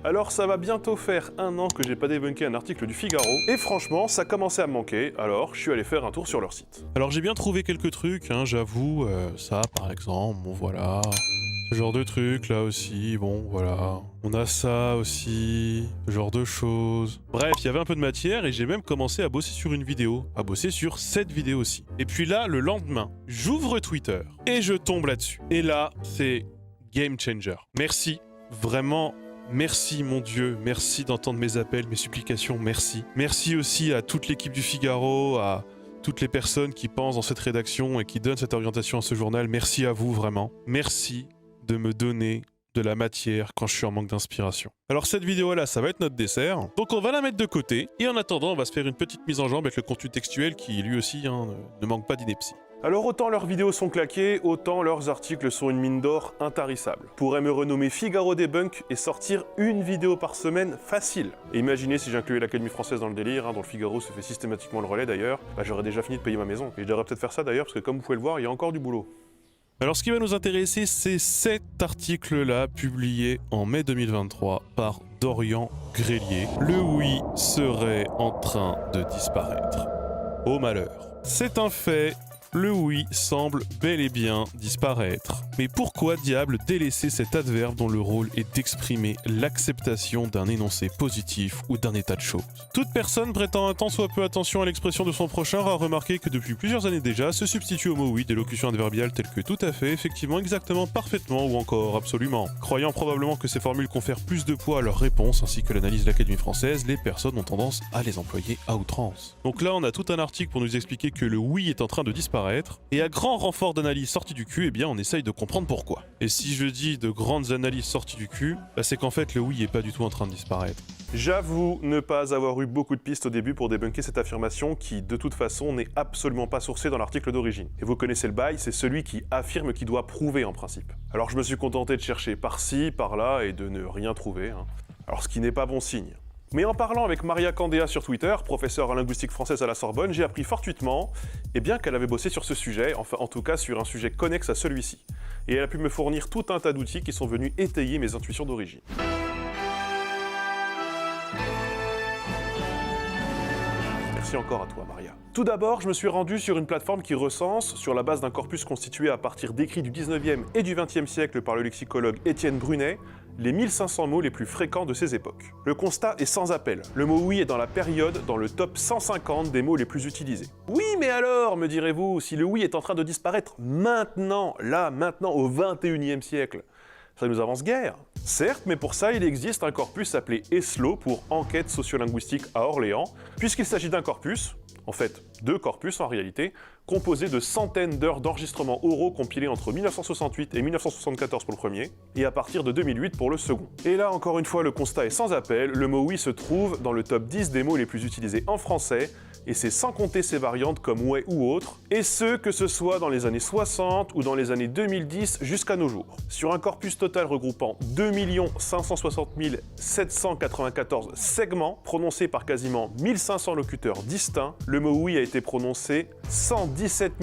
Alors ça va bientôt faire 1 an que j'ai pas débunké un article du Figaro, et franchement ça commençait à me manquer, alors je suis allé faire un tour sur leur site. Alors j'ai bien trouvé quelques trucs, hein, j'avoue, ça par exemple, bon voilà... Ce genre de trucs là aussi, bon voilà. On a ça aussi, ce genre de choses. Bref, il y avait un peu de matière et j'ai même commencé à bosser sur une vidéo, à bosser sur cette vidéo aussi. Et puis là, le lendemain, j'ouvre Twitter et je tombe là-dessus. Et là, c'est game changer. Merci, vraiment. Merci mon Dieu, merci d'entendre mes appels, mes supplications, merci. Merci aussi à toute l'équipe du Figaro, à toutes les personnes qui pensent dans cette rédaction et qui donnent cette orientation à ce journal. Merci à vous vraiment. Merci de me donner de la matière quand je suis en manque d'inspiration. Alors cette vidéo-là, ça va être notre dessert. Donc on va la mettre de côté. Et en attendant, on va se faire une petite mise en jambe avec le contenu textuel qui lui aussi ne manque pas d'ineptie. Alors autant leurs vidéos sont claquées, autant leurs articles sont une mine d'or intarissable. Pourrais me renommer Figaro Debunk et sortir une vidéo par semaine facile. Et imaginez si j'incluais l'Académie française dans le délire, dont le Figaro se fait systématiquement le relais d'ailleurs, j'aurais déjà fini de payer ma maison. Et je devrais peut-être faire ça d'ailleurs, parce que comme vous pouvez le voir, il y a encore du boulot. Alors ce qui va nous intéresser, c'est cet article-là, publié en mai 2023 par Dorian Grelier. Le oui serait en train de disparaître. Au malheur. C'est un fait. Le oui semble bel et bien disparaître. Mais pourquoi diable délaisser cet adverbe dont le rôle est d'exprimer l'acceptation d'un énoncé positif ou d'un état de choses? Toute personne prêtant un tant soit peu attention à l'expression de son prochain aura remarqué que depuis plusieurs années déjà se substituent au mot oui des locutions adverbiales telles que tout à fait, effectivement, exactement, parfaitement ou encore absolument. Croyant probablement que ces formules confèrent plus de poids à leur réponse ainsi que l'analyse de l'Académie française, les personnes ont tendance à les employer à outrance. Donc là on a tout un article pour nous expliquer que le oui est en train de disparaître. Et à grand renfort d'analyse sortie du cul, eh bien on essaye de comprendre pourquoi. Et si je dis de grandes analyses sorties du cul, c'est qu'en fait le oui est pas du tout en train de disparaître. J'avoue ne pas avoir eu beaucoup de pistes au début pour débunker cette affirmation qui, de toute façon, n'est absolument pas sourcée dans l'article d'origine. Et vous connaissez le bail, c'est celui qui affirme qui doit prouver en principe. Alors je me suis contenté de chercher par-ci, par-là et de ne rien trouver. Alors ce qui n'est pas bon signe. Mais en parlant avec Maria Candéa sur Twitter, professeure en linguistique française à la Sorbonne, j'ai appris fortuitement qu'elle avait bossé sur ce sujet, enfin en tout cas sur un sujet connexe à celui-ci. Et elle a pu me fournir tout un tas d'outils qui sont venus étayer mes intuitions d'origine. Merci encore à toi, Maria. Tout d'abord, je me suis rendu sur une plateforme qui recense, sur la base d'un corpus constitué à partir d'écrits du 19e et du 20e siècle par le lexicologue Étienne Brunet, les 1500 mots les plus fréquents de ces époques. Le constat est sans appel. Le mot oui est dans la période dans le top 150 des mots les plus utilisés. Oui, mais alors, me direz-vous, si le oui est en train de disparaître maintenant, là, maintenant, au 21e siècle, ça nous avance guère. Certes, mais pour ça, il existe un corpus appelé ESLO pour Enquête sociolinguistique à Orléans, puisqu'il s'agit d'un corpus, en fait, 2 corpus en réalité, composés de centaines d'heures d'enregistrements oraux compilés entre 1968 et 1974 pour le premier, et à partir de 2008 pour le second. Et là, encore une fois, le constat est sans appel, le mot oui se trouve dans le top 10 des mots les plus utilisés en français, et c'est sans compter ses variantes comme ouais ou autre, et ce, que ce soit dans les années 60 ou dans les années 2010 jusqu'à nos jours. Sur un corpus total regroupant 2 560 794 segments, prononcés par quasiment 1500 locuteurs distincts, le mot oui a été prononcé 117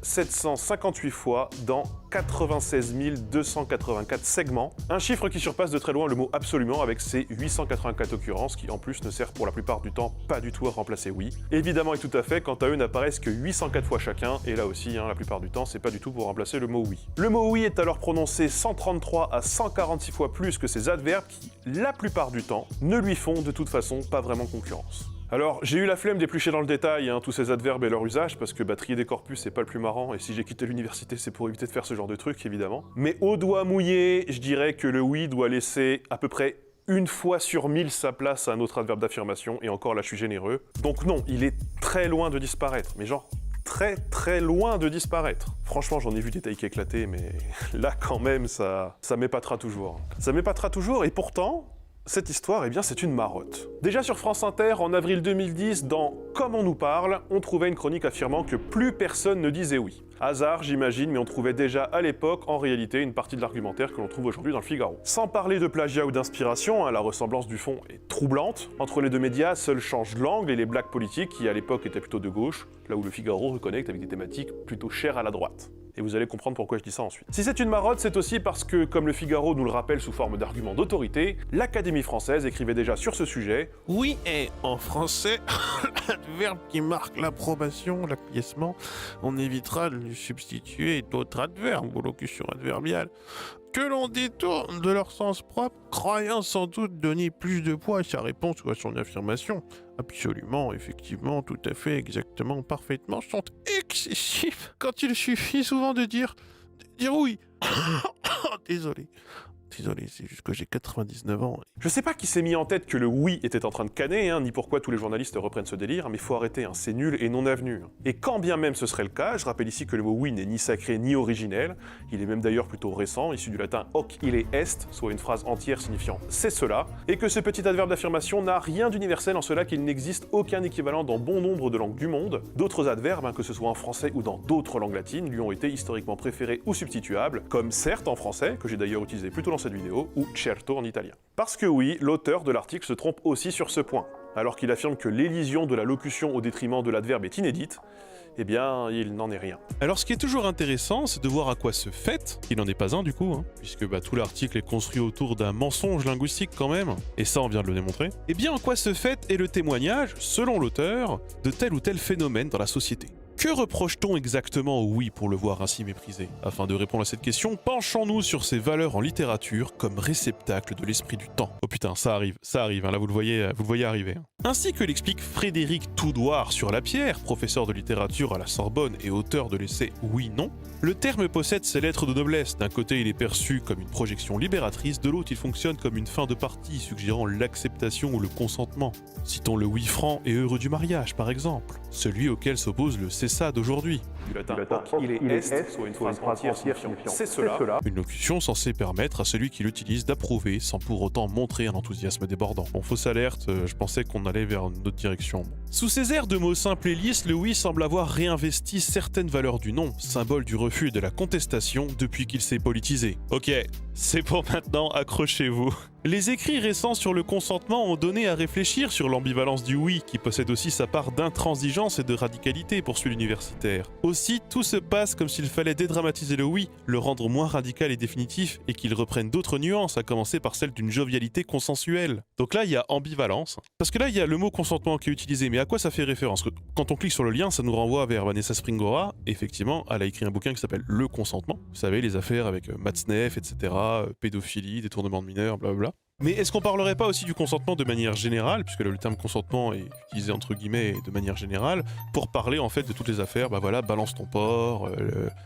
758 fois dans 96 284 segments, un chiffre qui surpasse de très loin le mot absolument avec ses 884 occurrences qui en plus ne servent pour la plupart du temps pas du tout à remplacer oui. Évidemment et tout à fait, quant à eux n'apparaissent que 804 fois chacun, et là aussi, la plupart du temps, c'est pas du tout pour remplacer le mot oui. Le mot oui est alors prononcé 133 à 146 fois plus que ses adverbes qui, la plupart du temps, ne lui font de toute façon pas vraiment concurrence. Alors, j'ai eu la flemme d'éplucher dans le détail tous ces adverbes et leur usage, parce que trier des corpus, c'est pas le plus marrant, et si j'ai quitté l'université, c'est pour éviter de faire ce genre de truc, évidemment. Mais au doigt mouillé, je dirais que le oui doit laisser à peu près 1 fois sur 1000 sa place à un autre adverbe d'affirmation, et encore là, je suis généreux. Donc non, il est très loin de disparaître, mais genre très loin de disparaître. Franchement, j'en ai vu des tailles qui éclataient, mais là, quand même, ça m'épatera toujours. Ça m'épatera toujours, et pourtant... cette histoire, c'est une marotte. Déjà sur France Inter, en avril 2010, dans Comme on nous parle, on trouvait une chronique affirmant que plus personne ne disait oui. Hasard, j'imagine, mais on trouvait déjà à l'époque, en réalité, une partie de l'argumentaire que l'on trouve aujourd'hui dans le Figaro. Sans parler de plagiat ou d'inspiration, la ressemblance du fond est troublante. Entre les deux médias, seul change l'angle et les blagues politiques, qui à l'époque étaient plutôt de gauche, là où le Figaro reconnecte avec des thématiques plutôt chères à la droite. et vous allez comprendre pourquoi je dis ça ensuite. Si c'est une marotte, c'est aussi parce que, comme le Figaro nous le rappelle sous forme d'argument d'autorité, l'Académie française écrivait déjà sur ce sujet « Oui, et en français, l'adverbe qui marque l'approbation, l'acquiescement, on évitera de lui substituer d'autres adverbes ou locutions adverbiales que l'on détourne de leur sens propre, croyant sans doute donner plus de poids à sa réponse ou à son affirmation. Absolument, effectivement, tout à fait, exactement, parfaitement, sont excessifs quand il suffit souvent de dire oui. Désolé. Désolé, c'est juste que j'ai 99 ans. Je sais pas qui s'est mis en tête que le oui était en train de canner, ni pourquoi tous les journalistes reprennent ce délire, mais faut arrêter, c'est nul et non avenu. Et quand bien même ce serait le cas, je rappelle ici que le mot oui n'est ni sacré ni originel, il est même d'ailleurs plutôt récent, issu du latin hoc ille est, soit une phrase entière signifiant c'est cela, et que ce petit adverbe d'affirmation n'a rien d'universel en cela qu'il n'existe aucun équivalent dans bon nombre de langues du monde. D'autres adverbes, que ce soit en français ou dans d'autres langues latines, lui ont été historiquement préférés ou substituables, comme certes en français, que j'ai d'ailleurs utilisé plutôt dans cette vidéo, ou certo en italien. Parce que oui, l'auteur de l'article se trompe aussi sur ce point. Alors qu'il affirme que l'élision de la locution au détriment de l'adverbe est inédite, eh bien, il n'en est rien. Alors ce qui est toujours intéressant, c'est de voir à quoi ce fait, il n'en est pas un du coup, puisque tout l'article est construit autour d'un mensonge linguistique quand même, et ça on vient de le démontrer, eh bien en quoi ce fait est le témoignage, selon l'auteur, de tel ou tel phénomène dans la société. Que reproche-t-on exactement au oui pour le voir ainsi méprisé? Afin de répondre à cette question, penchons-nous sur ses valeurs en littérature comme réceptacle de l'esprit du temps. Oh putain, ça arrive, là vous le voyez arriver. Ainsi que l'explique Frédéric Toudoir sur la pierre, professeur de littérature à la Sorbonne et auteur de l'essai Oui-Non, le terme possède ses lettres de noblesse. D'un côté, il est perçu comme une projection libératrice, de l'autre, il fonctionne comme une fin de partie suggérant l'acceptation ou le consentement. Citons le oui franc et heureux du mariage, par exemple, celui auquel s'oppose le c'est ça d'aujourd'hui. Du latin hoc ille est, soit une phrase entière signifiant c'est cela. Une locution censée permettre à celui qui l'utilise d'approuver sans pour autant montrer un enthousiasme débordant. Bon, fausse alerte, je pensais qu'on allait vers une autre direction. Sous ces airs de mots simples et lisses, le oui semble avoir réinvesti certaines valeurs du non, symbole du refus et de la contestation depuis qu'il s'est politisé. Ok, c'est pour maintenant, accrochez-vous. Les écrits récents sur le consentement ont donné à réfléchir sur l'ambivalence du oui, qui possède aussi sa part d'intransigeance et de radicalité, poursuit l'universitaire. Aussi, tout se passe comme s'il fallait dédramatiser le oui, le rendre moins radical et définitif, et qu'il reprenne d'autres nuances, à commencer par celle d'une jovialité consensuelle. Donc là, il y a ambivalence, parce que là, il y a le mot consentement qui est utilisé, mais à quoi ça fait référence? Quand on clique sur le lien, ça nous renvoie vers Vanessa Springora. Effectivement, elle a écrit un bouquin qui s'appelle Le consentement. Vous savez, les affaires avec Matzneff, etc., pédophilie, détournement de mineurs, blablabla. Mais est-ce qu'on parlerait pas aussi du consentement de manière générale, puisque le terme consentement est utilisé entre guillemets de manière générale, pour parler en fait de toutes les affaires, balance ton porc,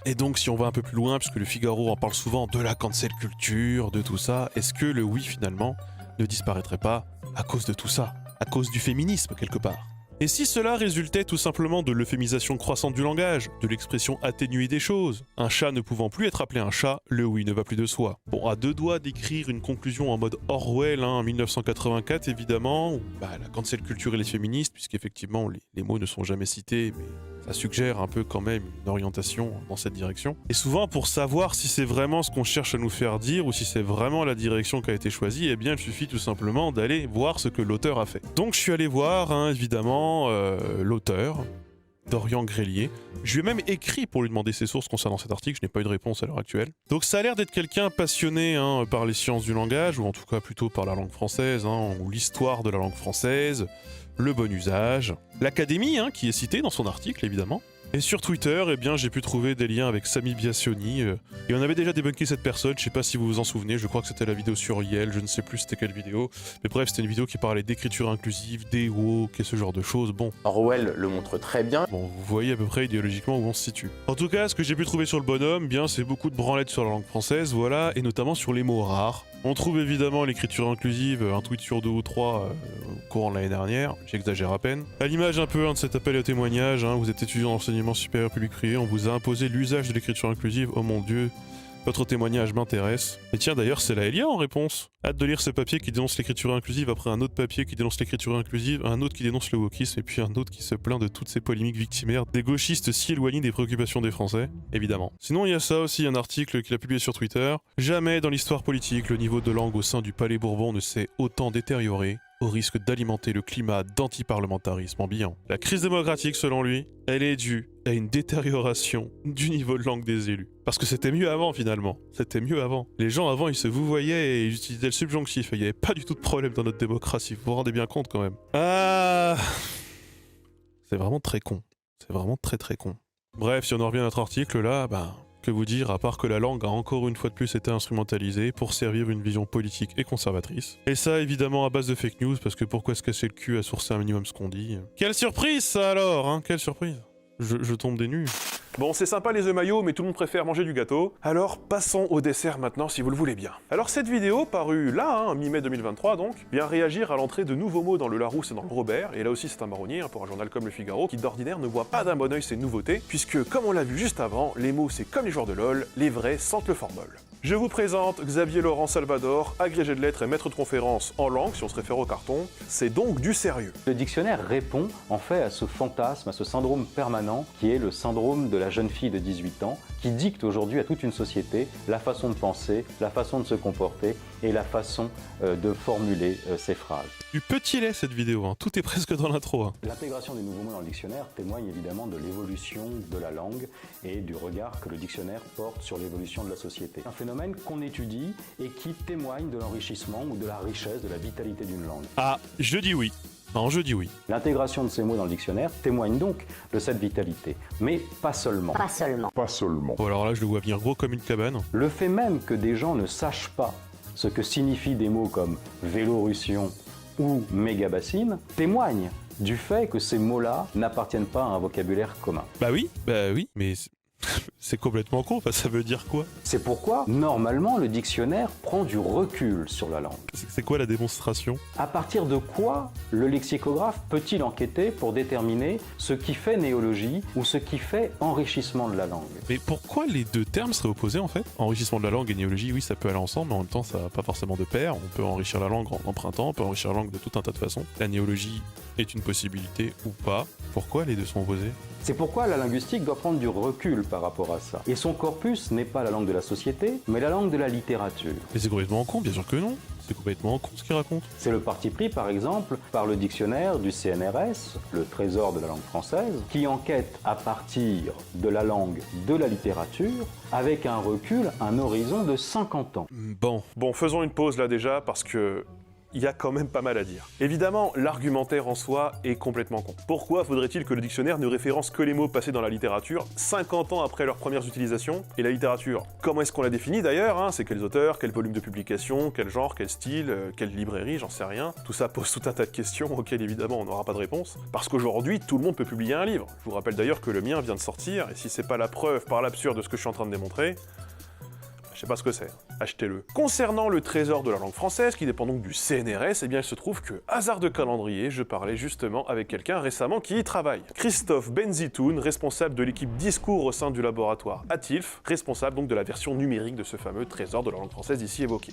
et donc si on va un peu plus loin, puisque le Figaro en parle souvent, de la cancel culture, de tout ça, est-ce que le oui finalement ne disparaîtrait pas à cause de tout ça, à cause du féminisme quelque part? Et si cela résultait tout simplement de l'euphémisation croissante du langage, de l'expression atténuée des choses, un chat ne pouvant plus être appelé un chat, le oui ne va plus de soi. Bon, à deux doigts d'écrire une conclusion en mode Orwell, en 1984 évidemment, où la cancel culture et les féministes, puisqu'effectivement les mots ne sont jamais cités, mais ça suggère un peu quand même une orientation dans cette direction. Et souvent, pour savoir si c'est vraiment ce qu'on cherche à nous faire dire ou si c'est vraiment la direction qui a été choisie, eh bien il suffit tout simplement d'aller voir ce que l'auteur a fait. Donc je suis allé voir, évidemment, l'auteur, Dorian Grélier. Je lui ai même écrit pour lui demander ses sources concernant cet article, je n'ai pas eu de réponse à l'heure actuelle. Donc ça a l'air d'être quelqu'un passionné par les sciences du langage, ou en tout cas plutôt par la langue française, ou l'histoire de la langue française, le bon usage, l'académie qui est citée dans son article évidemment. Et sur Twitter, eh bien, j'ai pu trouver des liens avec Sami Biassioni, et on avait déjà débunké cette personne, je sais pas si vous vous en souvenez, je crois que c'était la vidéo sur Yale, je ne sais plus c'était quelle vidéo, mais bref, c'était une vidéo qui parlait d'écriture inclusive, des woke et ce genre de choses, bon. Orwell le montre très bien. Bon, vous voyez à peu près idéologiquement où on se situe. En tout cas, ce que j'ai pu trouver sur le bonhomme, bien, c'est beaucoup de branlettes sur la langue française, voilà, et notamment sur les mots rares. On trouve évidemment l'écriture inclusive, un tweet sur 2 ou 3 au courant de l'année dernière, j'exagère à peine. À l'image un peu de cet appel au témoignage, vous êtes étudiant d'enseignement supérieur public privé, on vous a imposé l'usage de l'écriture inclusive, oh mon dieu, votre témoignage m'intéresse. Et tiens d'ailleurs c'est la Elia en réponse. Hâte de lire ce papier qui dénonce l'écriture inclusive après un autre papier qui dénonce l'écriture inclusive, un autre qui dénonce le wokisme et puis un autre qui se plaint de toutes ces polémiques victimaires des gauchistes si éloignés des préoccupations des Français, évidemment. Sinon il y a ça aussi, un article qu'il a publié sur Twitter. Jamais dans l'histoire politique le niveau de langue au sein du Palais Bourbon ne s'est autant détérioré. au risque d'alimenter le climat d'antiparlementarisme ambiant. La crise démocratique, selon lui, elle est due à une détérioration du niveau de langue des élus. Parce que c'était mieux avant, finalement. C'était mieux avant. Les gens, avant, ils se vouvoyaient et ils utilisaient le subjonctif. Et il n'y avait pas du tout de problème dans notre démocratie. Vous vous rendez bien compte, quand même. Ah... C'est vraiment très con. C'est vraiment très très con. Bref, si on en revient à notre article, là, que vous dire, à part que la langue a encore une fois de plus été instrumentalisée pour servir une vision politique et conservatrice. Et ça, évidemment, à base de fake news, parce que pourquoi se casser le cul à sourcer un minimum ce qu'on dit? Quelle surprise, ça, alors, hein? Quelle surprise. Je tombe des nues. Bon, c'est sympa les œufs maillots, mais tout le monde préfère manger du gâteau. Alors, passons au dessert maintenant, si vous le voulez bien. Alors, cette vidéo, parue là, mi-mai 2023 donc, vient réagir à l'entrée de nouveaux mots dans le Larousse et dans le Robert, et là aussi c'est un marronnier, pour un journal comme Le Figaro, qui d'ordinaire ne voit pas d'un bon oeil ces nouveautés, puisque, comme on l'a vu juste avant, les mots c'est comme les joueurs de LoL, les vrais sentent le formol. Je vous présente Xavier Laurent Salvador, agrégé de lettres et maître de conférences en langue, si on se réfère au carton. C'est donc du sérieux. Le dictionnaire répond en fait à ce fantasme, à ce syndrome permanent qui est le syndrome de la jeune fille de 18 ans qui dicte aujourd'hui à toute une société la façon de penser, la façon de se comporter et la façon de formuler ses phrases. Du petit lait cette vidéo, hein. Tout est presque dans l'intro. Hein. L'intégration des nouveaux mots dans le dictionnaire témoigne évidemment de l'évolution de la langue et du regard que le dictionnaire porte sur l'évolution de la société. Un phénomène qu'on étudie et qui témoigne de l'enrichissement ou de la richesse, de la vitalité d'une langue. Ah, je dis oui. Non, je dis oui. L'intégration de ces mots dans le dictionnaire témoigne donc de cette vitalité, mais pas seulement. Pas seulement. Bon, alors là, je le vois venir gros comme une cabane. Le fait même que des gens ne sachent pas ce que signifient des mots comme Vélorussion ou mégabassine témoigne du fait que ces mots-là n'appartiennent pas à un vocabulaire commun. Bah oui, mais c'est complètement con, ça veut dire quoi? C'est pourquoi, normalement, le dictionnaire prend du recul sur la langue. C'est quoi la démonstration? À partir de quoi le lexicographe peut-il enquêter pour déterminer ce qui fait néologie ou ce qui fait enrichissement de la langue? Mais pourquoi les deux termes seraient opposés en fait? Enrichissement de la langue et néologie, oui, ça peut aller ensemble, mais en même temps, ça va pas forcément de pair. On peut enrichir la langue en empruntant, on peut enrichir la langue de tout un tas de façons. La néologie est une possibilité ou pas. Pourquoi les deux sont opposés? C'est pourquoi la linguistique doit prendre du recul par rapport à ça. Et son corpus n'est pas la langue de la société, mais la langue de la littérature. Mais c'est complètement con, bien sûr que non. C'est complètement con ce qu'il raconte. C'est le parti pris, par exemple, par le dictionnaire du CNRS, le Trésor de la langue française, qui enquête à partir de la langue de la littérature, avec un recul, un horizon de 50 ans. Bon, faisons une pause là déjà, parce que il y a quand même pas mal à dire. Évidemment, l'argumentaire en soi est complètement con. Pourquoi faudrait-il que le dictionnaire ne référence que les mots passés dans la littérature 50 ans après leurs premières utilisations? Et la littérature, comment est-ce qu'on la définit d'ailleurs, hein? C'est quels auteurs, quel volume de publication, quel genre, quel style, quelle librairie, j'en sais rien. Tout ça pose tout un tas de questions auxquelles évidemment on n'aura pas de réponse. Parce qu'aujourd'hui, tout le monde peut publier un livre. Je vous rappelle d'ailleurs que le mien vient de sortir, et si c'est pas la preuve par l'absurde de ce que je suis en train de démontrer, je sais pas ce que c'est, achetez-le. Concernant le trésor de la langue française, qui dépend donc du CNRS, eh bien il se trouve que, hasard de calendrier, je parlais justement avec quelqu'un récemment qui y travaille. Christophe Benzitoun, responsable de l'équipe discours au sein du laboratoire ATILF, responsable donc de la version numérique de ce fameux trésor de la langue française ici évoqué.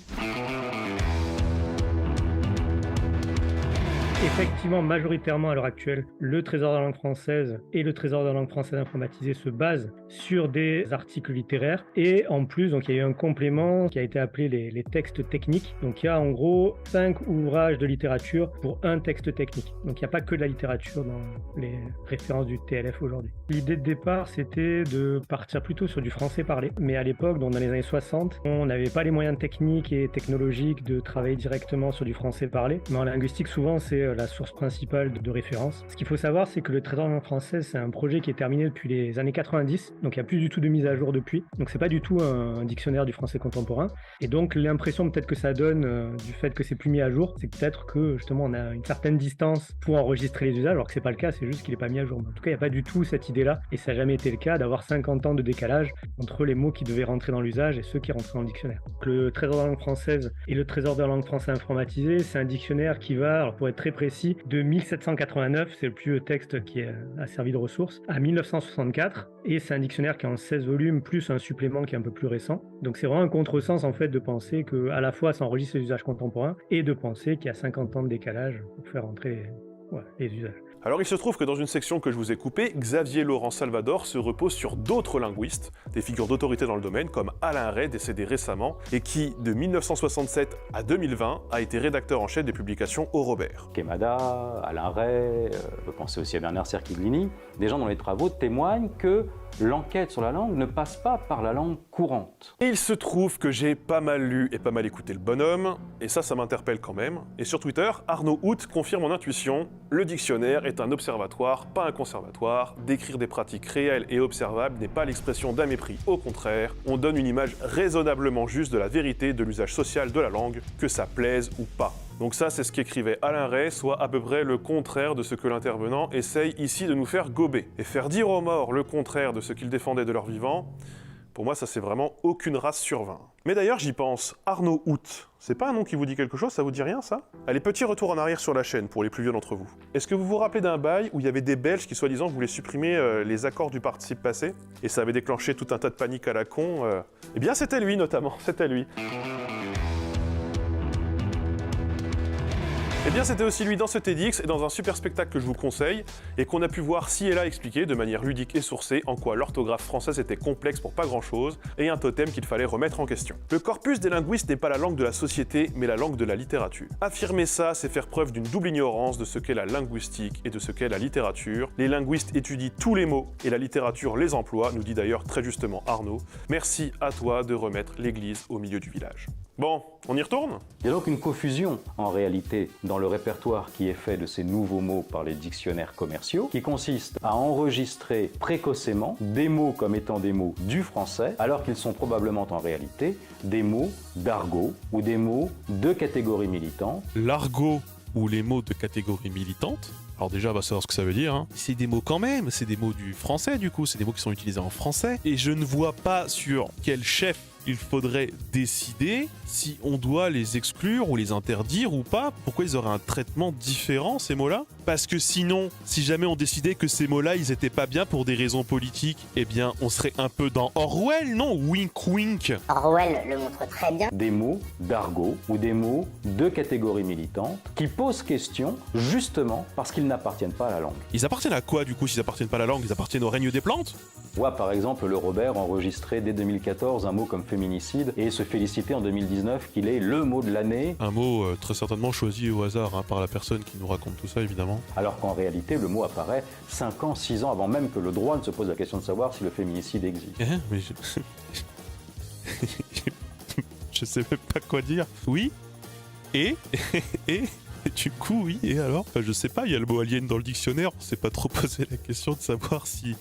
Effectivement, majoritairement à l'heure actuelle, le Trésor de la langue française et le Trésor de la langue française informatisée se basent sur des articles littéraires. Et en plus, donc, il y a eu un complément qui a été appelé les textes techniques. Donc il y a en gros 5 ouvrages de littérature pour un texte technique. Donc il n'y a pas que de la littérature dans les références du TLF aujourd'hui. L'idée de départ, c'était de partir plutôt sur du français parlé. Mais à l'époque, donc dans les années 60, on n'avait pas les moyens techniques et technologiques de travailler directement sur du français parlé. Mais en linguistique, souvent, c'est la source principale de référence. Ce qu'il faut savoir, c'est que le Trésor de la langue française, c'est un projet qui est terminé depuis les années 90, donc il n'y a plus du tout de mise à jour depuis. Donc c'est pas du tout un dictionnaire du français contemporain. Et donc l'impression peut-être que ça donne du fait que c'est plus mis à jour, c'est peut-être que justement on a une certaine distance pour enregistrer les usages, alors que c'est pas le cas, c'est juste qu'il est pas mis à jour. Mais en tout cas, il n'y a pas du tout cette idée-là, et ça n'a jamais été le cas d'avoir 50 ans de décalage entre les mots qui devaient rentrer dans l'usage et ceux qui rentraient dans le dictionnaire. Donc, le Trésor de la langue française et le Trésor de la langue française informatisée, c'est un dictionnaire qui va, alors pour être très précis, de 1789, c'est le plus vieux texte qui a servi de ressource, à 1964, et c'est un dictionnaire qui est en 16 volumes, plus un supplément qui est un peu plus récent. Donc c'est vraiment un contresens en fait de penser qu'à la fois ça enregistre les usages contemporains, et de penser qu'il y a 50 ans de décalage pour faire entrer les usages. Alors il se trouve que dans une section que je vous ai coupée, Xavier Laurent Salvador se repose sur d'autres linguistes, des figures d'autorité dans le domaine comme Alain Ray, décédé récemment, et qui, de 1967 à 2020, a été rédacteur en chef des publications Au Robert. Quémada, Alain Ray, pensez aussi à Bernard Cerquiglini, des gens dont les travaux témoignent que l'enquête sur la langue ne passe pas par la langue courante. Et il se trouve que j'ai pas mal lu et pas mal écouté le bonhomme, et ça m'interpelle quand même. Et sur Twitter, Arnaud Hout confirme mon intuition, le dictionnaire est un observatoire, pas un conservatoire, décrire des pratiques réelles et observables n'est pas l'expression d'un mépris, au contraire, on donne une image raisonnablement juste de la vérité de l'usage social de la langue, que ça plaise ou pas. Donc ça, c'est ce qu'écrivait Alain Ray, soit à peu près le contraire de ce que l'intervenant essaye ici de nous faire gober. Et faire dire aux morts le contraire de ce qu'ils défendaient de leur vivant, pour moi, ça c'est vraiment aucune race sur 20. Mais d'ailleurs, j'y pense, Arnaud Hout, c'est pas un nom qui vous dit quelque chose, ça vous dit rien ça? Allez, petit retour en arrière sur la chaîne pour les plus vieux d'entre vous. Est-ce que vous vous rappelez d'un bail où il y avait des Belges qui soi-disant voulaient supprimer les accords du participe passé? Et ça avait déclenché tout un tas de panique à la con Eh bien c'était lui notamment, c'était lui. Eh bien c'était aussi lui dans ce TEDx et dans un super spectacle que je vous conseille et qu'on a pu voir ci et là expliquer de manière ludique et sourcée en quoi l'orthographe française était complexe pour pas grand chose et un totem qu'il fallait remettre en question. Le corpus des linguistes n'est pas la langue de la société mais la langue de la littérature. Affirmer ça, c'est faire preuve d'une double ignorance de ce qu'est la linguistique et de ce qu'est la littérature. Les linguistes étudient tous les mots et la littérature les emploie, nous dit d'ailleurs très justement Arnaud. Merci à toi de remettre l'église au milieu du village. Bon, on y retourne? Il y a donc une confusion, en réalité, dans le répertoire qui est fait de ces nouveaux mots par les dictionnaires commerciaux, qui consiste à enregistrer précocement des mots comme étant des mots du français, alors qu'ils sont probablement en réalité des mots d'argot ou des mots de catégorie militante. L'argot ou les mots de catégorie militante. Alors déjà, on va savoir ce que ça veut dire. Hein. C'est des mots quand même, c'est des mots du français du coup, c'est des mots qui sont utilisés en français. Et je ne vois pas sur quel chef il faudrait décider si on doit les exclure ou les interdire ou pas. Pourquoi ils auraient un traitement différent, ces mots-là? Parce que sinon, si jamais on décidait que ces mots-là, ils étaient pas bien pour des raisons politiques, eh bien, on serait un peu dans Orwell, non? Wink wink. Orwell le montre très bien. Des mots d'argot ou des mots de catégorie militante qui posent question justement parce qu'ils n'appartiennent pas à la langue. Ils appartiennent à quoi du coup s'ils appartiennent pas à la langue? Ils appartiennent au règne des plantes? On voit par exemple le Robert enregistrer dès 2014 un mot comme féminicide et se féliciter en 2019 qu'il est le mot de l'année. Un mot très certainement choisi au hasard hein, par la personne qui nous raconte tout ça évidemment. Alors qu'en réalité le mot apparaît 5 ans, 6 ans avant même que le droit ne se pose la question de savoir si le féminicide existe. Mais je sais même pas quoi dire. Oui. Et du coup, oui, et alors? Enfin, je sais pas, il y a le mot alien dans le dictionnaire, on s'est pas trop posé la question de savoir si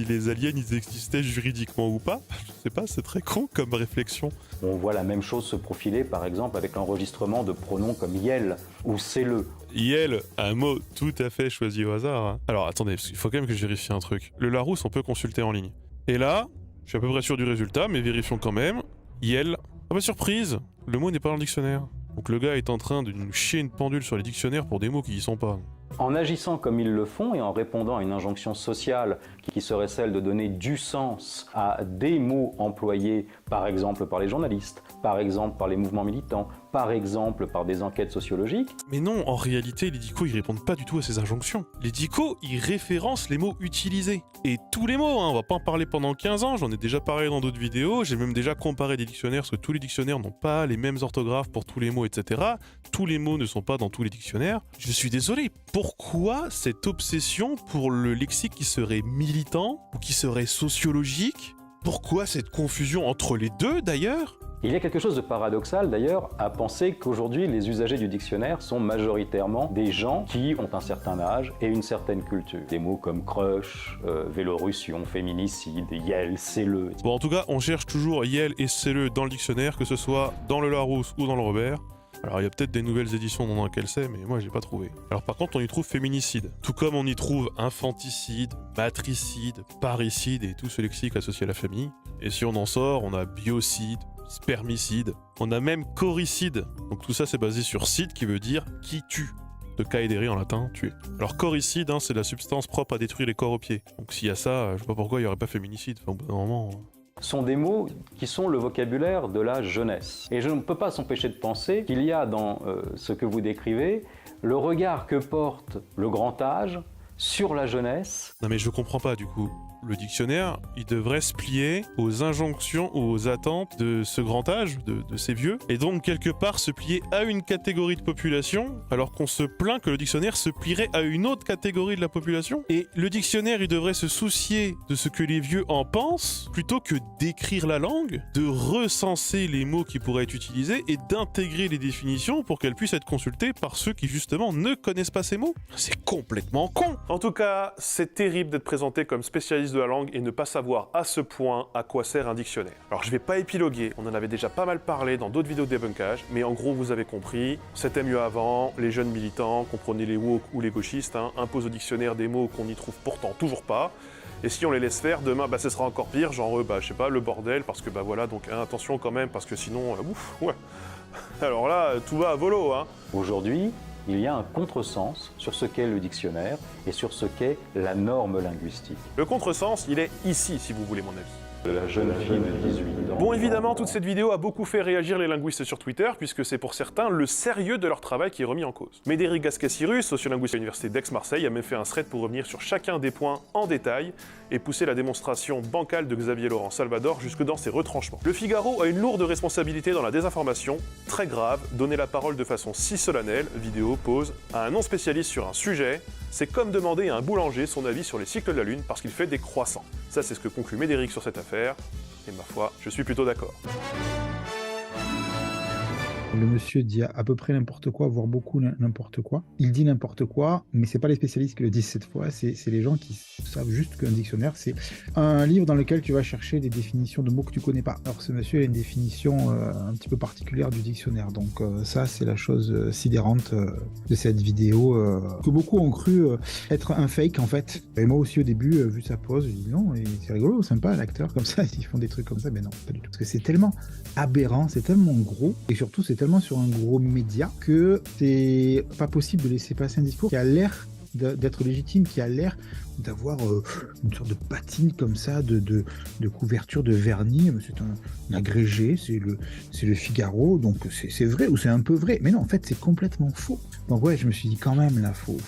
les aliens ils existaient juridiquement ou pas. Je sais pas, c'est très con comme réflexion. On voit la même chose se profiler par exemple avec l'enregistrement de pronoms comme yel ou c'est-le. Yel, un mot tout à fait choisi au hasard. Hein. Alors attendez, parce qu'il faut quand même que je vérifie un truc. Le Larousse, on peut consulter en ligne. Et là, je suis à peu près sûr du résultat, mais vérifions quand même. Yel. Ah bah surprise, le mot n'est pas dans le dictionnaire. Donc le gars est en train de nous chier une pendule sur les dictionnaires pour des mots qui y sont pas. En agissant comme ils le font et en répondant à une injonction sociale qui serait celle de donner du sens à des mots employés par exemple par les journalistes, par exemple par les mouvements militants, par exemple par des enquêtes sociologiques. Mais non, en réalité, les dicos, ils répondent pas du tout à ces injonctions. Les dicos, ils référencent les mots utilisés. Et tous les mots, hein, on va pas en parler pendant 15 ans, j'en ai déjà parlé dans d'autres vidéos, j'ai même déjà comparé des dictionnaires, parce que tous les dictionnaires n'ont pas les mêmes orthographes pour tous les mots, etc. Tous les mots ne sont pas dans tous les dictionnaires. Je suis désolé, pourquoi cette obsession pour le lexique qui serait militant, ou qui serait sociologique? Pourquoi cette confusion entre les deux, d'ailleurs? Il y a quelque chose de paradoxal d'ailleurs à penser qu'aujourd'hui les usagers du dictionnaire sont majoritairement des gens qui ont un certain âge et une certaine culture. Des mots comme crush, vélorussion, féminicide, yel, c'est-le. Bon, en tout cas, on cherche toujours yel et c'est-le dans le dictionnaire, que ce soit dans le Larousse ou dans le Robert. Alors il y a peut-être des nouvelles éditions dans lequel c'est, mais moi j'ai pas trouvé. Alors par contre on y trouve féminicide, tout comme on y trouve infanticide, matricide, parricide et tout ce lexique associé à la famille. Et si on en sort, on a biocide, spermicide, on a même coricide. Donc tout ça c'est basé sur cide qui veut dire qui tue. De caedere en latin, tuer. Alors coricide, hein, c'est la substance propre à détruire les corps aux pieds. Donc s'il y a ça, je sais pas pourquoi il y aurait pas féminicide. Enfin, au bout d'un moment... sont des mots qui sont le vocabulaire de la jeunesse. Et je ne peux pas s'empêcher de penser qu'il y a dans ce que vous décrivez le regard que porte le grand âge sur la jeunesse. Non mais je comprends pas du coup. Le dictionnaire, il devrait se plier aux injonctions ou aux attentes de ce grand âge, de ces vieux, et donc quelque part se plier à une catégorie de population, alors qu'on se plaint que le dictionnaire se plierait à une autre catégorie de la population. Et le dictionnaire, il devrait se soucier de ce que les vieux en pensent, plutôt que d'écrire la langue, de recenser les mots qui pourraient être utilisés et d'intégrer les définitions pour qu'elles puissent être consultées par ceux qui justement ne connaissent pas ces mots. C'est complètement con. En tout cas, c'est terrible d'être présenté comme spécialiste de la langue et ne pas savoir à ce point à quoi sert un dictionnaire. Alors je vais pas épiloguer, on en avait déjà pas mal parlé dans d'autres vidéos de débunkage, mais en gros vous avez compris, c'était mieux avant, les jeunes militants, comprenez les woke ou les gauchistes, imposent au dictionnaire des mots qu'on n'y trouve pourtant toujours pas, et si on les laisse faire, demain ce sera encore pire, genre je sais pas, le bordel, parce que voilà, donc attention quand même, parce que sinon, ouais. Alors là, tout va à volo, Aujourd'hui, il y a un contresens sur ce qu'est le dictionnaire et sur ce qu'est la norme linguistique. Le contresens, il est ici, si vous voulez mon avis. De la jeune fille de 18 ans. Bon, évidemment, toute cette vidéo a beaucoup fait réagir les linguistes sur Twitter, puisque c'est pour certains le sérieux de leur travail qui est remis en cause. Médéric Gasquet-Cyrus, sociolinguiste à l'université d'Aix-Marseille, a même fait un thread pour revenir sur chacun des points en détail et pousser la démonstration bancale de Xavier Laurent Salvador jusque dans ses retranchements. Le Figaro a une lourde responsabilité dans la désinformation, très grave. Donner la parole de façon si solennelle, vidéo, pause, à un non-spécialiste sur un sujet, c'est comme demander à un boulanger son avis sur les cycles de la Lune parce qu'il fait des croissants. Ça, c'est ce que conclut Médéric sur cette affaire, et ma foi, je suis plutôt d'accord. Le monsieur dit à peu près n'importe quoi, voire beaucoup n'importe quoi. Il dit n'importe quoi, mais c'est pas les spécialistes qui le disent cette fois, c'est les gens qui savent juste qu'un dictionnaire, c'est un livre dans lequel tu vas chercher des définitions de mots que tu connais pas. Alors ce monsieur a une définition un petit peu particulière du dictionnaire, donc ça c'est la chose sidérante de cette vidéo, que beaucoup ont cru être un fake en fait. Et moi aussi au début, vu sa pose, je dis non, et c'est rigolo, sympa l'acteur comme ça, ils font des trucs comme ça, mais non, pas du tout. Parce que c'est tellement aberrant, c'est tellement gros, et surtout c'est tellement sur un gros média que c'est pas possible de laisser passer un discours qui a l'air d'être légitime, qui a l'air d'avoir une sorte de patine comme ça, de couverture de vernis. C'est un agrégé, c'est le Figaro, donc c'est vrai, ou c'est un peu vrai, mais non, en fait c'est complètement faux. Donc ouais, je me suis dit quand même là, faut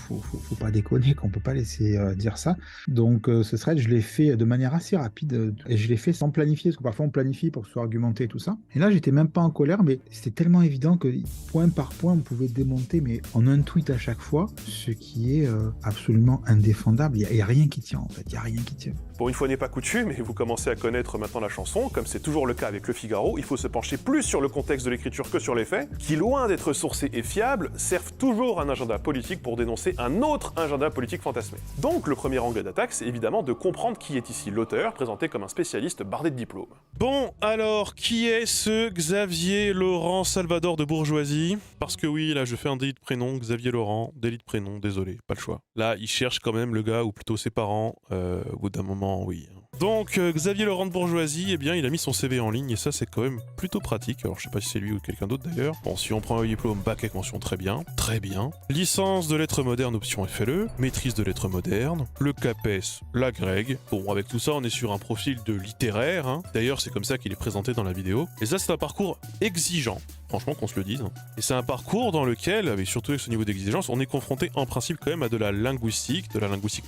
pas déconner, qu'on peut pas laisser dire ça. Donc ce thread, je l'ai fait de manière assez rapide, et je l'ai fait sans planifier, parce que parfois on planifie pour que ce soit argumenté et tout ça. Et là j'étais même pas en colère, mais c'était tellement évident que point par point on pouvait démonter, mais en un tweet à chaque fois, ce qui est absolument indéfendable. Il y a rien qui tient en fait, il y a rien qui tient. Pour une fois n'est pas coutume, et vous commencez à connaître maintenant la chanson, comme c'est toujours le cas avec le Figaro, il faut se pencher plus sur le contexte de l'écriture que sur les faits, qui loin d'être sourcés et fiables, servent toujours un agenda politique pour dénoncer un autre agenda politique fantasmé. Donc le premier angle d'attaque, c'est évidemment de comprendre qui est ici l'auteur, présenté comme un spécialiste bardé de diplômes. Bon, alors, qui est ce Xavier Laurent Salvador de Bourgeoisie? Parce que oui, là, je fais un délit de prénom, Xavier Laurent, délit de prénom, désolé, pas le choix. Là, il cherche quand même le gars, ou plutôt ses parents, au bout d'un moment, oui. Donc, Xavier Laurent de Bourgeoisie, eh bien, il a mis son CV en ligne, et ça, c'est quand même plutôt pratique. Alors, je sais pas si c'est lui ou quelqu'un d'autre, d'ailleurs. Bon, si on prend un diplôme bac avec mention, très bien. Très bien. Licence de lettres modernes, option FLE. Maîtrise de lettres modernes. Le CAPES, la Greg. Bon, avec tout ça, on est sur un profil de littéraire, hein. D'ailleurs, c'est comme ça qu'il est présenté dans la vidéo. Et ça, c'est un parcours exigeant. Franchement, qu'on se le dise. Et c'est un parcours dans lequel, avec surtout avec ce niveau d'exigence, on est confronté en principe quand même à de la linguistique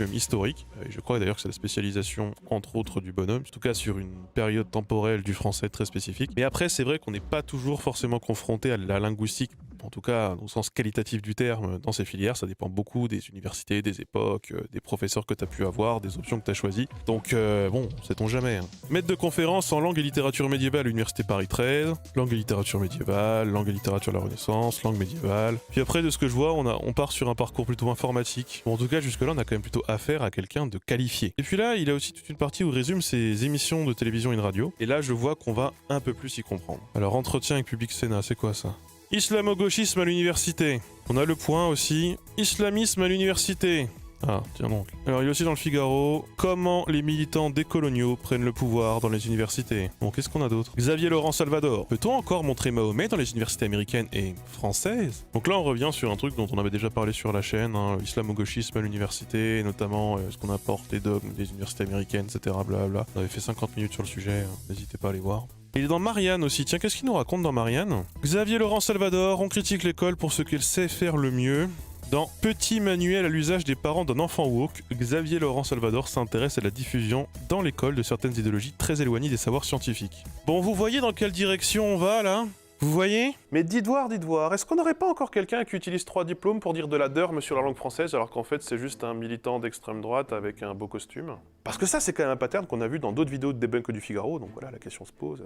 même historique. Et je crois d'ailleurs que c'est la spécialisation, entre autres, du bonhomme, en tout cas sur une période temporelle du français très spécifique. Mais après, c'est vrai qu'on n'est pas toujours forcément confronté à la linguistique, en tout cas au sens qualitatif du terme, dans ces filières. Ça dépend beaucoup des universités, des époques, des professeurs que tu as pu avoir, des options que tu as choisies. Donc bon, sait-on jamais. Hein. Maître de conférence en langue et littérature médiévale à l'université Paris 13, langue et littérature médiévale, langue et littérature de la Renaissance, langue médiévale. Puis après, de ce que je vois, on part sur un parcours plutôt informatique. Bon, en tout cas, jusque-là, on a quand même plutôt affaire à quelqu'un de qualifié. Et puis là, il a aussi toute une partie où il résume ses émissions de télévision et de radio. Et là, je vois qu'on va un peu plus y comprendre. Alors, entretien avec Public Sénat, c'est quoi ça ? Islamo-gauchisme à l'université. On a le point aussi. Islamisme à l'université. Ah, tiens donc. Alors il est aussi dans le Figaro, comment les militants décoloniaux prennent le pouvoir dans les universités. Bon, qu'est-ce qu'on a d'autre? Xavier Laurent Salvador, peut-on encore montrer Mahomet dans les universités américaines et françaises? Donc là on revient sur un truc dont on avait déjà parlé sur la chaîne, hein, l'islamo-gauchisme à l'université, notamment ce qu'on apporte les dogmes des universités américaines, etc. Blablabla. On avait fait 50 minutes sur le sujet, hein, n'hésitez pas à aller voir. Il est dans Marianne aussi, tiens, qu'est-ce qu'il nous raconte dans Marianne? Xavier Laurent Salvador, on critique l'école pour ce qu'elle sait faire le mieux. Dans Petit manuel à l'usage des parents d'un enfant woke, Xavier Laurent Salvador s'intéresse à la diffusion dans l'école de certaines idéologies très éloignées des savoirs scientifiques. Bon, vous voyez dans quelle direction on va là? Vous voyez? Mais dites voir, est-ce qu'on n'aurait pas encore quelqu'un qui utilise 3 diplômes pour dire de la derme sur la langue française alors qu'en fait c'est juste un militant d'extrême droite avec un beau costume? Parce que ça c'est quand même un pattern qu'on a vu dans d'autres vidéos de debunk du Figaro, donc voilà, la question se pose.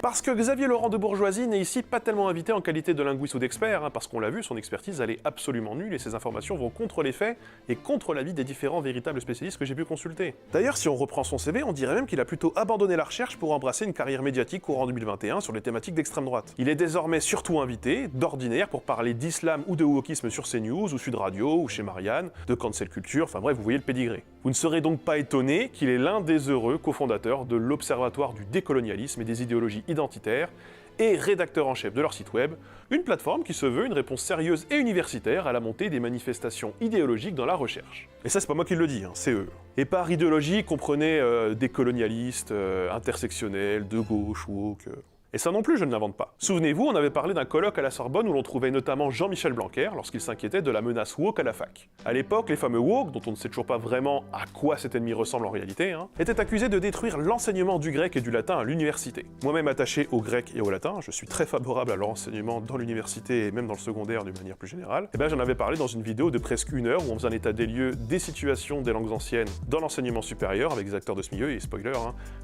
Parce que Xavier Laurent de Bourgeoisie n'est ici pas tellement invité en qualité de linguiste ou d'expert, hein, parce qu'on l'a vu, son expertise elle est absolument nulle et ses informations vont contre les faits et contre l'avis des différents véritables spécialistes que j'ai pu consulter. D'ailleurs, si on reprend son CV, on dirait même qu'il a plutôt abandonné la recherche pour embrasser une carrière médiatique courant 2021 sur les thématiques d'extrême droite. Il est désormais surtout invité, d'ordinaire, pour parler d'islam ou de wokisme sur CNews ou Sud Radio ou chez Marianne, de cancel culture, enfin bref, vous voyez le pédigré. Vous ne serez donc pas étonné qu'il est l'un des heureux cofondateurs de l'Observatoire du décolonialisme et des idéologies identitaires et rédacteur en chef de leur site web, une plateforme qui se veut une réponse sérieuse et universitaire à la montée des manifestations idéologiques dans la recherche. Et ça, c'est pas moi qui le dis, hein, c'est eux. Et par idéologie, comprenez décolonialistes, intersectionnels, de gauche, woke... Et ça non plus, je ne l'invente pas. Souvenez-vous, on avait parlé d'un colloque à la Sorbonne où l'on trouvait notamment Jean-Michel Blanquer lorsqu'il s'inquiétait de la menace woke à la fac. À l'époque, les fameux woke, dont on ne sait toujours pas vraiment à quoi cet ennemi ressemble en réalité, étaient accusés de détruire l'enseignement du grec et du latin à l'université. Moi-même attaché au grec et au latin, je suis très favorable à leur enseignement dans l'université et même dans le secondaire d'une manière plus générale, et bien j'en avais parlé dans une vidéo de presque 1 heure où on faisait un état des lieux des situations des langues anciennes dans l'enseignement supérieur avec des acteurs de ce milieu, et spoiler,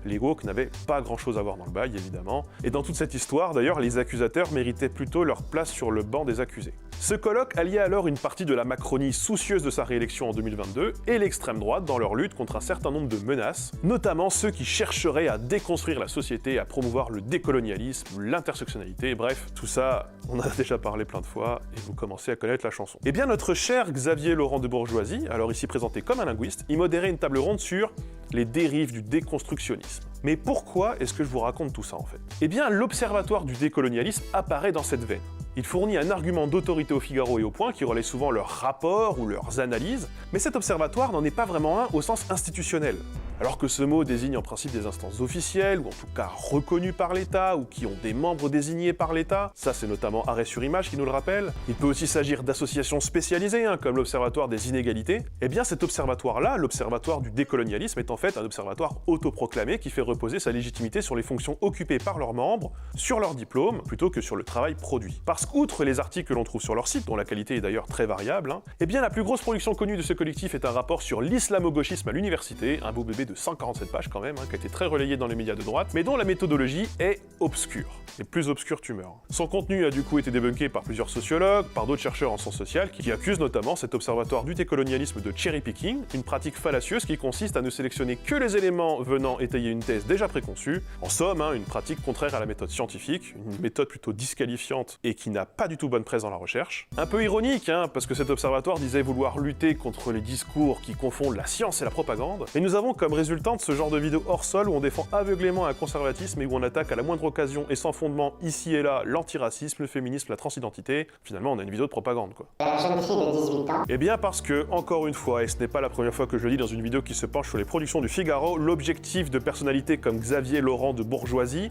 les woke n'avaient pas grand-chose à voir dans le bail évidemment, et dans toute cette histoire, d'ailleurs, les accusateurs méritaient plutôt leur place sur le banc des accusés. Ce colloque alliait alors une partie de la Macronie soucieuse de sa réélection en 2022 et l'extrême droite dans leur lutte contre un certain nombre de menaces, notamment ceux qui chercheraient à déconstruire la société, à promouvoir le décolonialisme, l'intersectionnalité, bref, tout ça, on en a déjà parlé plein de fois et vous commencez à connaître la chanson. Eh bien, notre cher Xavier Laurent de Bourgeoisie, alors ici présenté comme un linguiste, y modérait une table ronde sur les dérives du déconstructionnisme. Mais pourquoi est-ce que je vous raconte tout ça en fait? Eh bien, l'Observatoire du décolonialisme apparaît dans cette veine. Il fournit un argument d'autorité au Figaro et au Point qui relaie souvent leurs rapports ou leurs analyses, mais cet observatoire n'en est pas vraiment un au sens institutionnel. Alors que ce mot désigne en principe des instances officielles, ou en tout cas reconnues par l'État, ou qui ont des membres désignés par l'État, ça c'est notamment Arrêt sur Image qui nous le rappelle. Il peut aussi s'agir d'associations spécialisées, comme l'Observatoire des inégalités. Eh bien cet observatoire-là, l'Observatoire du décolonialisme, est en fait un observatoire autoproclamé qui fait reposer sa légitimité sur les fonctions occupées par leurs membres, sur leur diplôme, plutôt que sur le travail produit. Parce qu'outre les articles que l'on trouve sur leur site, dont la qualité est d'ailleurs très variable, eh bien la plus grosse production connue de ce collectif est un rapport sur l'islamo-gauchisme à l'université, un beau bébé de 147 pages quand même, qui a été très relayé dans les médias de droite, mais dont la méthodologie est obscure. Et plus obscure tu meurs. Son contenu a du coup été débunké par plusieurs sociologues, par d'autres chercheurs en sciences sociales, qui accusent notamment cet observatoire du décolonialisme de cherry picking, une pratique fallacieuse qui consiste à ne sélectionner que les éléments venant étayer une thèse déjà préconçue. En somme, une pratique contraire à la méthode scientifique, une méthode plutôt disqualifiante et qui n'a pas du tout bonne presse dans la recherche. Un peu ironique, parce que cet observatoire disait vouloir lutter contre les discours qui confondent la science et la propagande, mais nous avons comme résultante ce genre de vidéo hors sol où on défend aveuglément un conservatisme et où on attaque à la moindre occasion et sans fondement ici et là l'antiracisme, le féminisme, la transidentité. Finalement, on a une vidéo de propagande, quoi. La jeune fille de 18 ans. Eh bien parce que, encore une fois, et ce n'est pas la première fois que je le dis dans une vidéo qui se penche sur les productions du Figaro, l'objectif de personnalités comme Xavier Laurent de Bourgeoisie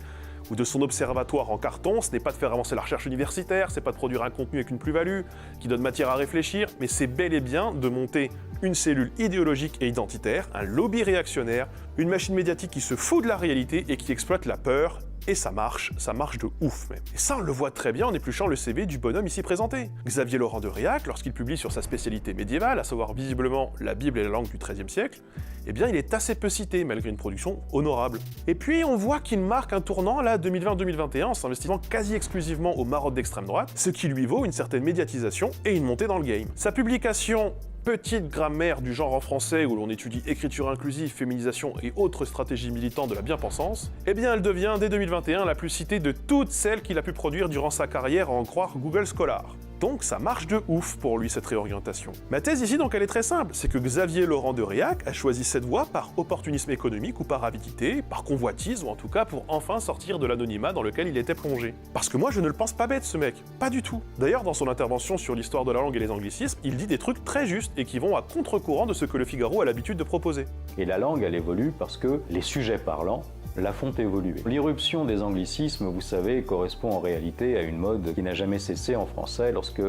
ou de son observatoire en carton, ce n'est pas de faire avancer la recherche universitaire, c'est pas de produire un contenu avec une plus-value, qui donne matière à réfléchir, mais c'est bel et bien de monter une cellule idéologique et identitaire, un lobby réactionnaire, une machine médiatique qui se fout de la réalité et qui exploite la peur. Et ça marche de ouf même. Et ça on le voit très bien en épluchant le CV du bonhomme ici présenté. Xavier Laurent de Réac, lorsqu'il publie sur sa spécialité médiévale, à savoir visiblement la Bible et la langue du XIIIe siècle, eh bien il est assez peu cité malgré une production honorable. Et puis on voit qu'il marque un tournant là 2020-2021 en s'investissant quasi exclusivement aux marottes d'extrême droite, ce qui lui vaut une certaine médiatisation et une montée dans le game. Sa publication Petite grammaire du genre en français où l'on étudie écriture inclusive, féminisation et autres stratégies militantes de la bien-pensance, eh bien elle devient dès 2021 la plus citée de toutes celles qu'il a pu produire durant sa carrière à en croire Google Scholar. Donc ça marche de ouf pour lui cette réorientation. Ma thèse ici donc elle est très simple, c'est que Xavier Laurent de Réac a choisi cette voie par opportunisme économique ou par avidité, par convoitise ou en tout cas pour enfin sortir de l'anonymat dans lequel il était plongé. Parce que moi je ne le pense pas bête ce mec, pas du tout. D'ailleurs dans son intervention sur l'histoire de la langue et les anglicismes, il dit des trucs très justes et qui vont à contre-courant de ce que le Figaro a l'habitude de proposer. Et la langue, elle évolue parce que les sujets parlants la font évoluer. L'irruption des anglicismes, vous savez, correspond en réalité à une mode qui n'a jamais cessé en français. Lorsque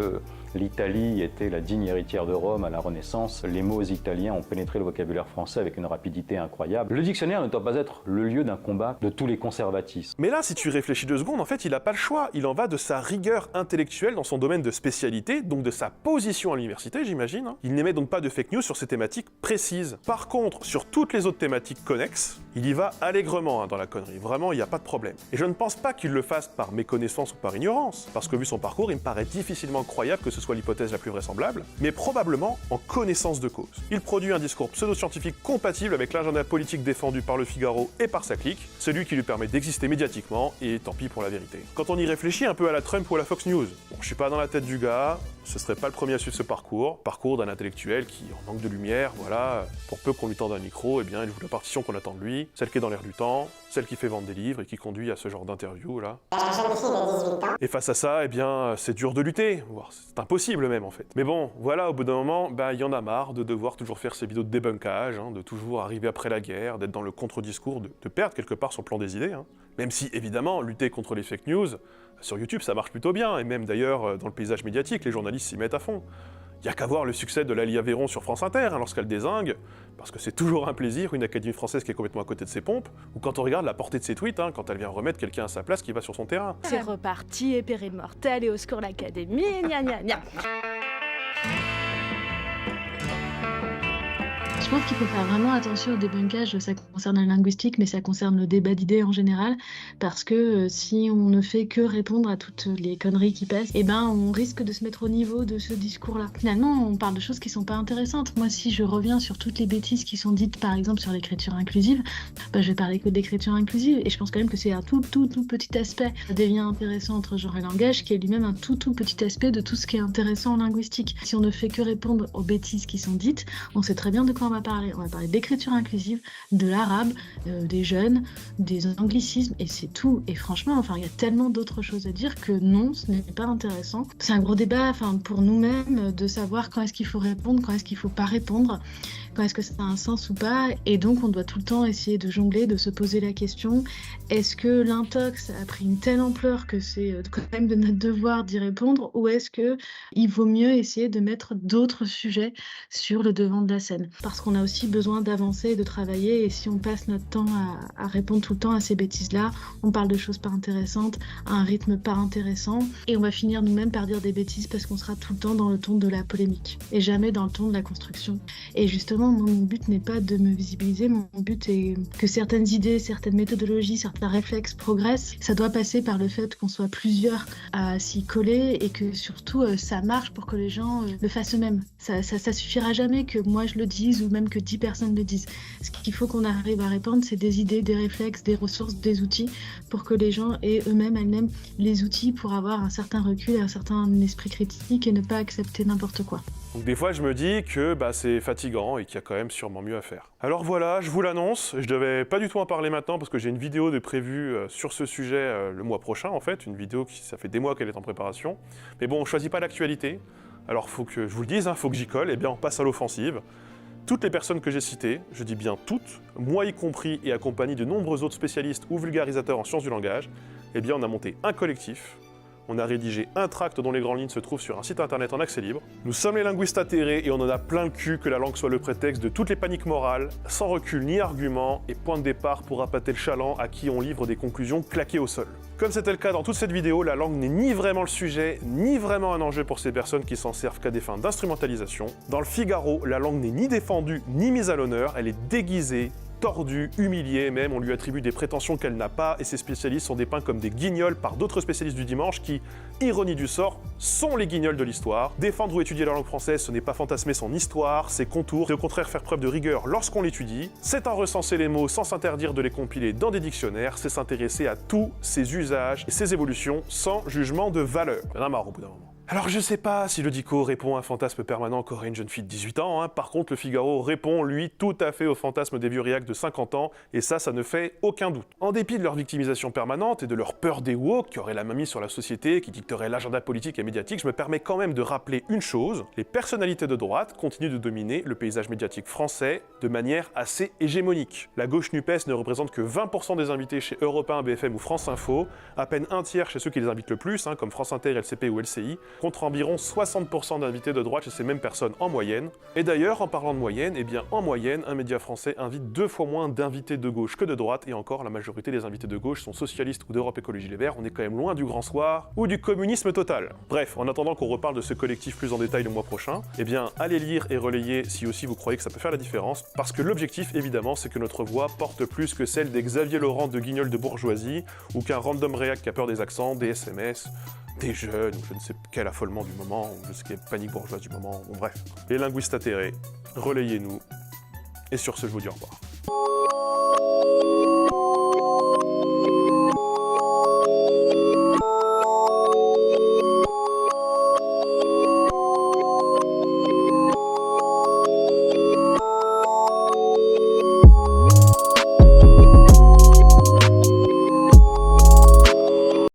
l'Italie était la digne héritière de Rome à la Renaissance, les mots italiens ont pénétré le vocabulaire français avec une rapidité incroyable. Le dictionnaire ne doit pas être le lieu d'un combat de tous les conservatismes. Mais là, si tu réfléchis 2 secondes, en fait, il n'a pas le choix. Il en va de sa rigueur intellectuelle dans son domaine de spécialité, donc de sa position à l'université, j'imagine. Il n'émet donc pas de fake news sur ces thématiques précises. Par contre, sur toutes les autres thématiques connexes, il y va allègrement dans la connerie. Vraiment, il n'y a pas de problème. Et je ne pense pas qu'il le fasse par méconnaissance ou par ignorance, parce que vu son parcours, il me paraît difficilement croyable que ce soit l'hypothèse la plus vraisemblable, mais probablement en connaissance de cause. Il produit un discours pseudo-scientifique compatible avec l'agenda politique défendu par le Figaro et par sa clique, celui qui lui permet d'exister médiatiquement, et tant pis pour la vérité. Quand on y réfléchit un peu à la Trump ou à la Fox News, bon, je suis pas dans la tête du gars, ce serait pas le premier à suivre ce parcours d'un intellectuel qui, en manque de lumière, voilà, pour peu qu'on lui tende un micro, eh bien il joue la partition qu'on attend de lui, celle qui est dans l'air du temps, celle qui fait vendre des livres et qui conduit à ce genre d'interview là. Et face à ça, eh bien, c'est dur de lutter, voire c'est impossible même en fait. Mais bon, voilà, au bout d'un moment, il y en a marre de devoir toujours faire ces vidéos de débunkage, de toujours arriver après la guerre, d'être dans le contre-discours, de perdre quelque part son plan des idées. Même si, évidemment, lutter contre les fake news, sur YouTube, ça marche plutôt bien, et même d'ailleurs, dans le paysage médiatique, les journalistes s'y mettent à fond. Il n'y a qu'à voir le succès de Lalia Véron sur France Inter, lorsqu'elle dézingue, parce que c'est toujours un plaisir, une académie française qui est complètement à côté de ses pompes, ou quand on regarde la portée de ses tweets, quand elle vient remettre quelqu'un à sa place qui va sur son terrain. C'est reparti, et péril mortel, et au secours l'académie, gna gna gna. Je pense qu'il faut faire vraiment attention au débunkage, ça concerne la linguistique, mais ça concerne le débat d'idées en général, parce que si on ne fait que répondre à toutes les conneries qui passent, on risque de se mettre au niveau de ce discours-là. Finalement, on parle de choses qui sont pas intéressantes. Moi, si je reviens sur toutes les bêtises qui sont dites, par exemple, sur l'écriture inclusive, je vais parler que d'écriture inclusive, et je pense quand même que c'est un tout petit aspect. Ça devient intéressant entre genre et langage, qui est lui-même un tout petit aspect de tout ce qui est intéressant en linguistique. Si on ne fait que répondre aux bêtises qui sont dites, on sait très bien de quoi on va parler. On va parler d'écriture inclusive, de l'arabe, des jeunes, des anglicismes, et c'est tout. Et franchement, il y a tellement d'autres choses à dire que non, ce n'est pas intéressant. C'est un gros débat, pour nous-mêmes, de savoir quand est-ce qu'il faut répondre, quand est-ce qu'il faut pas répondre, quand est-ce que ça a un sens ou pas. Et donc, on doit tout le temps essayer de jongler, de se poser la question, est-ce que l'intox a pris une telle ampleur que c'est quand même de notre devoir d'y répondre, ou est-ce qu'il vaut mieux essayer de mettre d'autres sujets sur le devant de la scène? Parce qu'on a aussi besoin d'avancer et de travailler, et si on passe notre temps à répondre tout le temps à ces bêtises-là, on parle de choses pas intéressantes, à un rythme pas intéressant, et on va finir nous-mêmes par dire des bêtises parce qu'on sera tout le temps dans le ton de la polémique, et jamais dans le ton de la construction. Et justement, moi, mon but n'est pas de me visibiliser, mon but est que certaines idées, certaines méthodologies, certains réflexes progressent. Ça doit passer par le fait qu'on soit plusieurs à s'y coller, et que surtout ça marche pour que les gens le fassent eux-mêmes. Ça suffira jamais que moi je le dise, ou même que 10 personnes le disent. Ce qu'il faut qu'on arrive à répandre, c'est des idées, des réflexes, des ressources, des outils, pour que les gens aient eux-mêmes, elles-mêmes, les outils pour avoir un certain recul et un certain esprit critique, et ne pas accepter n'importe quoi. Donc des fois, je me dis que c'est fatigant et qu'il y a quand même sûrement mieux à faire. Alors voilà, je vous l'annonce, je devais pas du tout en parler maintenant parce que j'ai une vidéo de prévue sur ce sujet le mois prochain en fait, une vidéo qui, ça fait des mois qu'elle est en préparation. Mais bon, on choisit pas l'actualité, alors faut que je vous le dise, faut que j'y colle, et bien on passe à l'offensive. Toutes les personnes que j'ai citées, je dis bien toutes, moi y compris et accompagné de nombreux autres spécialistes ou vulgarisateurs en sciences du langage, eh bien on a monté un collectif. On a rédigé un tract dont les grandes lignes se trouvent sur un site internet en accès libre. Nous sommes les linguistes atterrés et on en a plein le cul que la langue soit le prétexte de toutes les paniques morales, sans recul ni argument, et point de départ pour appâter le chaland à qui on livre des conclusions claquées au sol. Comme c'était le cas dans toute cette vidéo, la langue n'est ni vraiment le sujet, ni vraiment un enjeu pour ces personnes qui s'en servent qu'à des fins d'instrumentalisation. Dans le Figaro, la langue n'est ni défendue ni mise à l'honneur, elle est déguisée, tordue, humiliée même, on lui attribue des prétentions qu'elle n'a pas, et ses spécialistes sont dépeints comme des guignols par d'autres spécialistes du dimanche qui, ironie du sort, sont les guignols de l'histoire. Défendre ou étudier la langue française, ce n'est pas fantasmer son histoire, ses contours, c'est au contraire faire preuve de rigueur lorsqu'on l'étudie. C'est en recenser les mots sans s'interdire de les compiler dans des dictionnaires, c'est s'intéresser à tous ses usages et ses évolutions sans jugement de valeur. Il y en a marre au bout d'un moment. Alors je sais pas si le Dico répond à un fantasme permanent qu'aurait une jeune fille de 18 ans, hein. Par contre le Figaro répond lui tout à fait au fantasme des vieux réacs de 50 ans, et ça ne fait aucun doute. En dépit de leur victimisation permanente et de leur peur des woke qui auraient la main mise sur la société, qui dicteraient l'agenda politique et médiatique, je me permets quand même de rappeler une chose, les personnalités de droite continuent de dominer le paysage médiatique français de manière assez hégémonique. La gauche NUPES ne représente que 20% des invités chez Europe 1, BFM ou France Info, à peine un tiers chez ceux qui les invitent le plus, hein, comme France Inter, LCP ou LCI, contre environ 60% d'invités de droite chez ces mêmes personnes en moyenne. Et d'ailleurs, en parlant de moyenne, eh bien en moyenne, un média français invite 2 fois moins d'invités de gauche que de droite, et encore, la majorité des invités de gauche sont socialistes ou d'Europe Écologie Les Verts, on est quand même loin du grand soir ou du communisme total. Bref, en attendant qu'on reparle de ce collectif plus en détail le mois prochain, eh bien allez lire et relayer si aussi vous croyez que ça peut faire la différence, parce que l'objectif évidemment c'est que notre voix porte plus que celle des Xavier Laurent de Guignol de Bourgeoisie, ou qu'un random réac qui a peur des accents, des SMS, des jeunes, ou je ne sais quel affolement du moment, ou je sais quelle panique bourgeoise du moment, bon bref. Les linguistes atterrés, relayez-nous, et sur ce je vous dis au revoir.